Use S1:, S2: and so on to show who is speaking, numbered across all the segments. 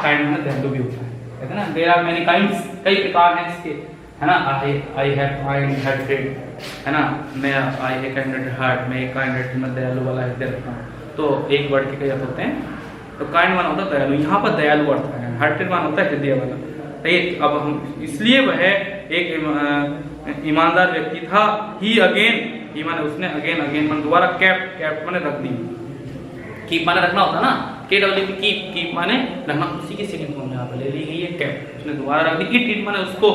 S1: Kind में दयालु भी होता है, कहते हैं ना देयर आर मेनी काइंड्स, कई प्रकार हैं इसके, है ना। आई हैव काइंड हार्टेड, है ना, मैं आई हैव काइंड हार्ट, मैं काइंड हार्ट में दयालु वाला हृदय रखता हूँ। तो एक वर्ड के कई अर्थ होते हैं, तो काइंड वन होता है दयालु, यहाँ पर दयालु अर्थ है, हार्टेड वन होता है हृदय वाला। तो अब हम इसलिए वह एक ईमानदार व्यक्ति था। ही अगेन, ही माने उसने, अगेन अगेन माने दोबारा, कैप्ट माने रख दी, कीप माने रखना होता ना, कीप माने रखना, उसी की सेकंड फॉर्म यहाँ पर ले ली गई है कैप्ट, उसने दोबारा रख दी। इट माने उसको,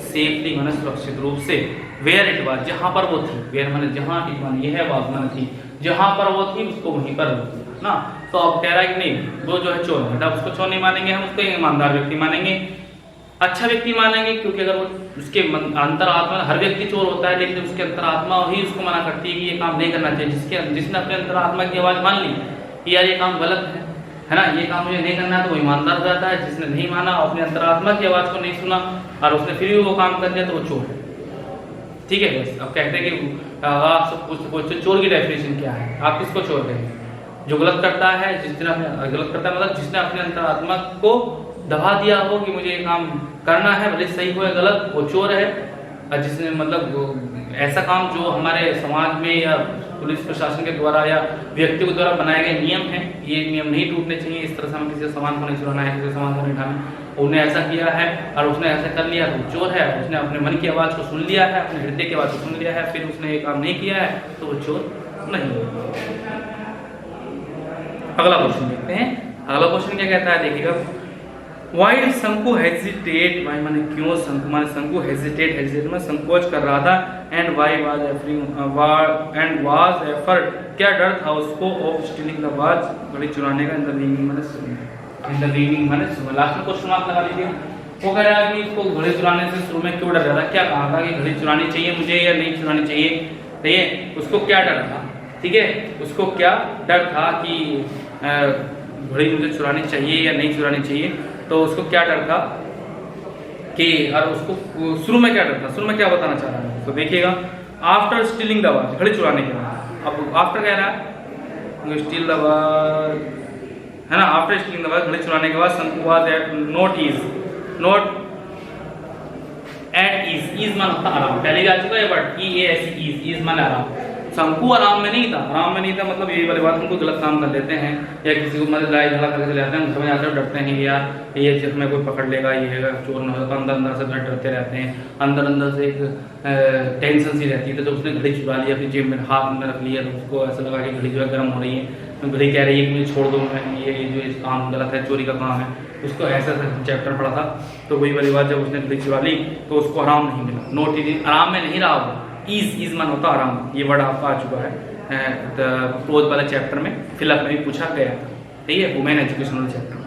S1: सेफली माने सुरक्षित रूप से, वेयर इट वाज जहाँ पर वो थी, वेयर माने जहाँ, इट माने यह वाज माने थी, जहाँ पर वो थी उसको वहीं पर ना। तो अब कह रहा है कि नहीं वो जो है चोर है, तब उसको चोर नहीं मानेंगे हम, उसको ईमानदार व्यक्ति मानेंगे, अच्छा व्यक्ति मानेंगे, क्योंकि अगर वो उसके अंतरात्मा, हर व्यक्ति चोर होता है लेकिन उसके अंतरात्मा ही उसको मना करती है कि ये काम नहीं करना चाहिए। जिसने अपने अंतरात्मा की आवाज मान ली कि यार ये काम गलत है ना, ये काम मुझे नहीं करना है, तो वो ईमानदार हो जाता है। जिसने नहीं माना, अपने अंतरात्मा की आवाज को नहीं सुना और उसने फिर भी वो काम कर दिया, तो वो चोर है। ठीक है, बस अब कहते हैं कि आप सब पूछते चोर की डेफिनेशन क्या है, आप किसको चोर कहेंगे? जो गलत करता है, जिसने अपने गलत करता है मतलब जिसने अपने अंतरात्मा को दबा दिया हो कि मुझे ये काम करना है, भले सही हो या गलत, वो चोर है। और जिसने मतलब ऐसा काम जो हमारे समाज में या पुलिस प्रशासन के द्वारा या व्यक्तियों के द्वारा बनाए गए नियम हैं, ये नियम नहीं टूटने चाहिए, इस तरह से हमें किसी का सामान को नहीं चुराना है, किसी का सामान को नहीं उठाना, उन्हें ऐसा किया है और उसने ऐसा कर लिया तो चोर है। उसने अपने मन की आवाज़ को सुन लिया है, अपने हृदय की आवाज़ को सुन लिया है, फिर उसने ये काम नहीं किया है, तो वो चोर नहीं। अगला क्वेश्चन देखते हैं। अगला क्वेश्चन क्या कहता है, देखिएगा। Why did शंकु hesitate? Why माने क्यों, शंकु माने शंकु hesitate में संकोच कर रहा था। And why was effort, क्या डर था उसको, of stealing the watch, घड़ी चुराने का, intervening माने लास्ट में क्वेश्चन मार्क लगा लीजिए। वो कह रहा है कि इसको घड़ी चुराने से शुरू में क्यों डर रहा था, क्या कहा था कि घड़ी चुरानी चाहिए मुझे या नहीं चुरानी चाहिए, तो ये उसको क्या डर था, ठीक है, उसको क्या डर था कि घड़ी मुझे चुरानी चाहिए या नहीं चुरानी चाहिए। तो उसको क्या डर था कि, और उसको शुरू में क्या डर था, शुरू में क्या बताना चाह रहा है, तो देखिएगा। आफ्टर स्टीलिंग द वॉच, घड़ी चुराने के बाद, अब आफ्टर कह रहा है स्टील द वॉच, है ना, आफ्टर स्टीलिंग द वॉच, घड़ी चुराने के बाद Shanku was at not at ease मान होता आराम, पहले आ चुका है बट ईज मान आराम। शंकु आराम में नहीं था, आराम में नहीं था मतलब यही वाली बात, उनको गलत काम कर लेते हैं या किसी को मतलब लड़ाई झगड़ा करके चले जाते हैं, समझ आते हैं, डरते हैं यार ये चीज में कोई पकड़ लेगा, ये चोर न होगा, अंदर अंदर से डरते रहते हैं, अंदर अंदर से एक टेंशन सी रहती है। तो जब उसने घड़ी चुरा लिया, अपनी जेब में हाथ में रख लिया, तो उसको ऐसा लगा कि घड़ी जो है गर्म हो रही है, तो घड़ी कह रही है कि मुझे छोड़ दो, मैं ये जो इस काम गलत है, चोरी का काम है। उसको ऐसा चैप्टर पढ़ा था, तो वही वाली बात, जब उसने घड़ी चुरा ली तो उसको आराम नहीं मिला, नोट आराम में नहीं रहा वो। ईज मान होता आराम, ये वर्ड आपका आ चुका है क्लोज वाले चैप्टर में, फिलअप में भी पूछा गया था, ठीक है, वुमेन एजुकेशनल चैप्टर।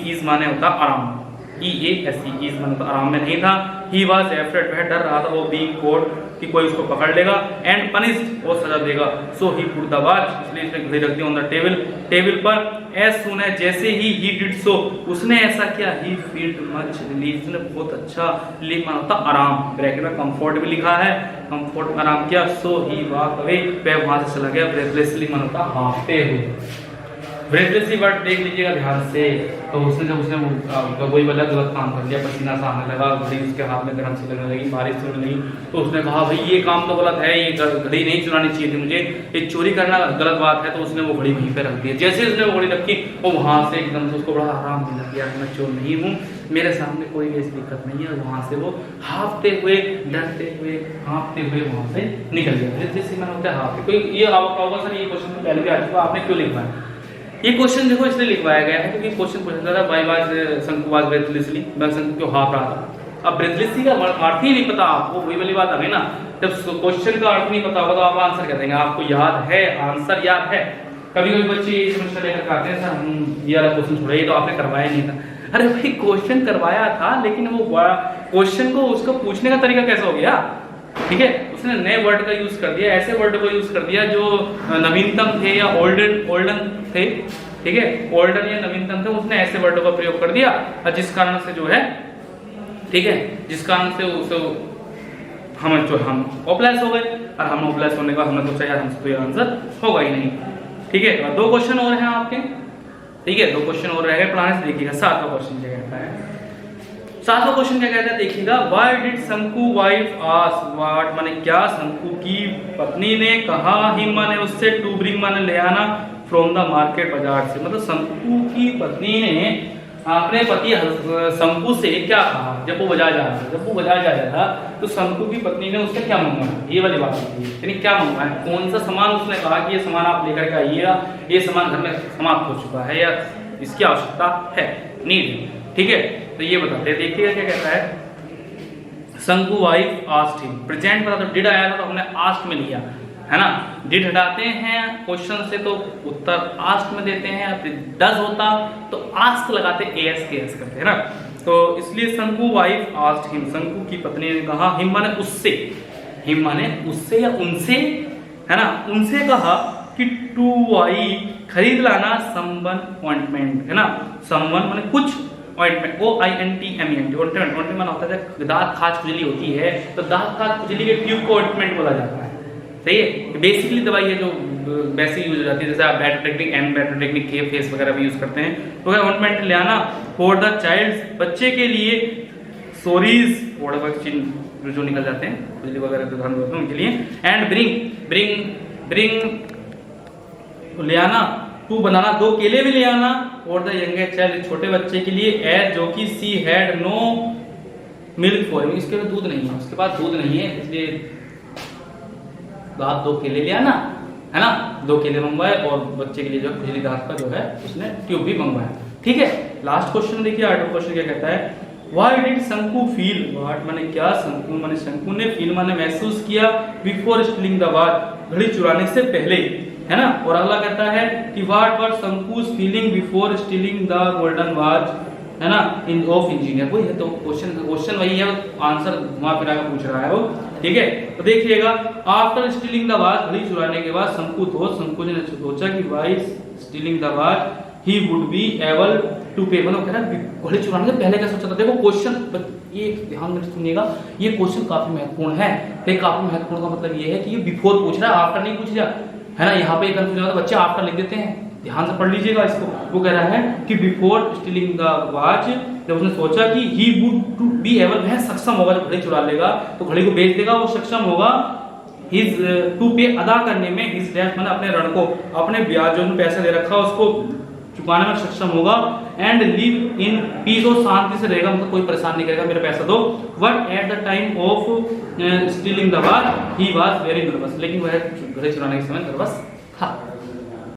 S1: ईज माने होता आराम, EASE, ईज माने होता आराम में नहीं था। ही वॉज एफ्रेड, वह डर रहा था, वो बीइंग कोड कि कोई उसको पकड़ लेगा, एंड पनिश्ड, वो सजा देगा। सो ही पुट द वॉच, इसलिए इसने घड़ी रख दी ऑन द टेबल पर। एज सुन है जैसे ही डिड सो, उसने ऐसा किया, ही फील्ड मच रिलीफ, उसने बहुत अच्छा, रिलीफ माना होता आराम, ब्रैकेट में कंफर्ट भी लिखा है, कंफर्ट में आराम किया। सो ही वॉक अवे, वह वहां से चला गया, ब्रेथलेसली माना होता हाँफते हुए। ब्रेथलेसली वर्ड देख लीजिएगा ध्यान से, तो उसने वही वाला गलत काम कर लिया, पसीना सा आने लगा, घड़ी उसके हाथ में गर्म सी लगने लगी, बारिश होने लगी, तो उसने कहा भाई ये काम तो गलत है, ये घड़ी नहीं चुरानी चाहिए थी मुझे, ये चोरी करना गलत बात है। तो उसने वो घड़ी वहीं पे रख दी। जैसे उसने वो घड़ी रखी, वो वहां से एकदम से उसको बड़ा आराम मिल गया, मैं चोर नहीं हूँ, मेरे सामने कोई भी ऐसी दिक्कत नहीं है। वहां से वो हाँफते हुए, डरते हुए, हाँफते हुए वहां से निकल गया। जैसे मैंने होता है हाँफते, कोई ये होगा सर, ये क्वेश्चन पहले भी आ चुका, आपने क्यों लिखवाया ये क्वेश्चन, देखो इसलिए लिखवाया गया है क्योंकि क्वेश्चन पूछा था वाई वाज शंकु वाज ब्रेथलेसली, मैं शंकु क्यों हाँफ रहा था। अब ब्रेथलेसली का अर्थ ही नहीं पता आपको, वही वाली बात आ गई ना, जब क्वेश्चन का अर्थ नहीं पता होगा तो आप आंसर क्या देंगे, आपको याद है, आंसर याद है। कभी कभी बच्चे ये समस्या लेकर आते हैं, सर ये वाला क्वेश्चन छोड़ा, ये तो आपने करवाया नहीं था। अरे भाई क्वेश्चन करवाया था, लेकिन वो क्वेश्चन को उसको पूछने का तरीका कैसा हो गया, ठीक है, उसने नए वर्ड का यूज कर दिया, ऐसे वर्ड को यूज कर दिया जो नवीनतम थे या ओल्डन थे, ठीक है, ओल्डन या नवीनतम थे, उसने ऐसे वर्ड का प्रयोग कर दिया, और जिस कारण से जो है, ठीक है, जिस कारण से हम ओपलेस हो गए, और हम ओपलेस होने के बाद हमने सोचा यार हमसे तो ये आंसर होगा ही नहीं, ठीक है। दो क्वेश्चन और हैं आपके, ठीक है, 2 क्वेश्चन और रह गए पढ़ाने से। देखिएगा 7वां क्वेश्चन क्या कहता है। 7वां क्वेश्चन क्या कहता है देखिएगा, व्हाई डिड शंकु वाइफ आस्क व्हाट, माने क्या शंकु की पत्नी ने कहा, हिम माने उससे, टू ब्रिंग माने ले आना, फ्रॉम द मार्केट बाजार से। मतलब शंकु की पत्नी ने अपने पति शंकु से क्या कहा जब वो बाजार जा रहा था। जब वो बाजार जा रहा था तो शंकु की पत्नी ने उससे क्या मंगवाया, ये वाली बात होती है, यानी क्या मंगवाया, कौन सा सामान उसने कहा कि ये सामान आप लेकर के आइएगा, ये सामान घर में समाप्त हो चुका है या इसकी आवश्यकता है, नीड। ठीक है, तो ये बताते हैं। देखिएगा क्या कहता है, शंकु वाइफ आस्क्ड हिम, प्रेजेंट पता तो डिड आया था तो हमने आस्क्ड में लिया है ना। डिड हटाते हैं क्वेश्चन से तो उत्तर आस्क्ड में देते हैं, डज होता तो आस्क लगाते एस के एस करते हैं ना। तो इसलिए शंकु वाइफ आस्क्ड हिम, शंकु की पत्नी ने कहा, हिम माने उससे, हिम माने उससे या उनसे है ना, उनसे कहा कि टू वाई खरीद लाना समवन ऑइंटमेंट है ना। समवन माने कुछ, ऑइंटमेंट OINTMENT, ऑइंटमेंट माना होता है दांत खाज खुजली होती है तो दांत खाज खुजली के ट्यूब को ऑइंटमेंट बोला जाता है। सही है, बेसिकली दवाई है जो वैसे यूज हो जाती है, जैसे आप बैटोटेक्निक एंड बैटोटेक्निक के फेस वगैरह भी यूज करते हैं। तो क्या ऑइंटमेंट ले आना फॉर द चाइल्ड, बच्चे के लिए, सोरीज ओड़ा चिन्ह जो निकल जाते हैं खुजली वगैरह जो धन होते हैं उनके लिए, एंड ब्रिंग ले आना, टू बनाना, 2 केले भी ले आना, और द यंगर चाइल्ड छोटे बच्चे के लिए, एज जो कि she had no milk for, इसके पास दूध नहीं है, उसके पास दूध नहीं है इसलिए आप 2 केले ले आना है ना। 2 केले मंगवाए और बच्चे के लिए जो खुजली दांत का जो है उसने ट्यूब भी मंगवाया। ठीक है, लास्ट क्वेश्चन देखिए, 8वां क्वेश्चन क्या कहता है, व्हाई डिड शंकु फील, व्हाट माने क्या, शंकु माने शंकु ने, फील माने महसूस किया, बिफोर स्टीलिंग द वॉच घड़ी चुराने से पहले है ना। और अगला कहता है कि व्हाट वर शंकुस feeling before stealing the golden watch है ना, इन ऑफ इंजीनियर। वही है तो क्वेश्चन वही है, आंसर घुमा फिरा के पूछ रहा है वो। ठीक है, तो देखिएगा, आफ्टर स्टीलिंग द वॉच घड़ी चुराने के बाद शंकु ने सोचा कि by stealing the watch he would be able to pay, मतलब कह रहा है घड़ी चुराने से पहले क्या सोचा था। देखो क्वेश्चन, ये ध्यान में सुनिएगा, ये क्वेश्चन काफी महत्वपूर्ण है। काफी महत्वपूर्ण का मतलब ये है कि ये बिफोर पूछ रहा है, आफ्टर नहीं पूछ रहा है ना। यहाँ पे कंफ्यूजन होता है, बच्चे आफ्टर लिख देते हैं, ध्यान से पढ़ लीजिएगा इसको। वो कह रहा है कि बिफोर स्टीलिंग द वॉच, जब उसने सोचा कि he would to be able, वह सक्षम होगा, जब घड़ी चुरा लेगा तो घड़ी को बेच देगा, वो सक्षम होगा हिज टू पे अदा करने में, हिज डेट माने अपने ऋण को, अपने ब्याज जो पैसा दे रखा उसको चुकाने में सक्षम होगा, एंड लिव इन पीस, और शांति से रहेगा, मतलब कोई परेशान नहीं करेगा, मेरा पैसा दो। But at the time of stealing the watch he was very nervous, लेकिन वह घड़ी चुराने के समय नर्वस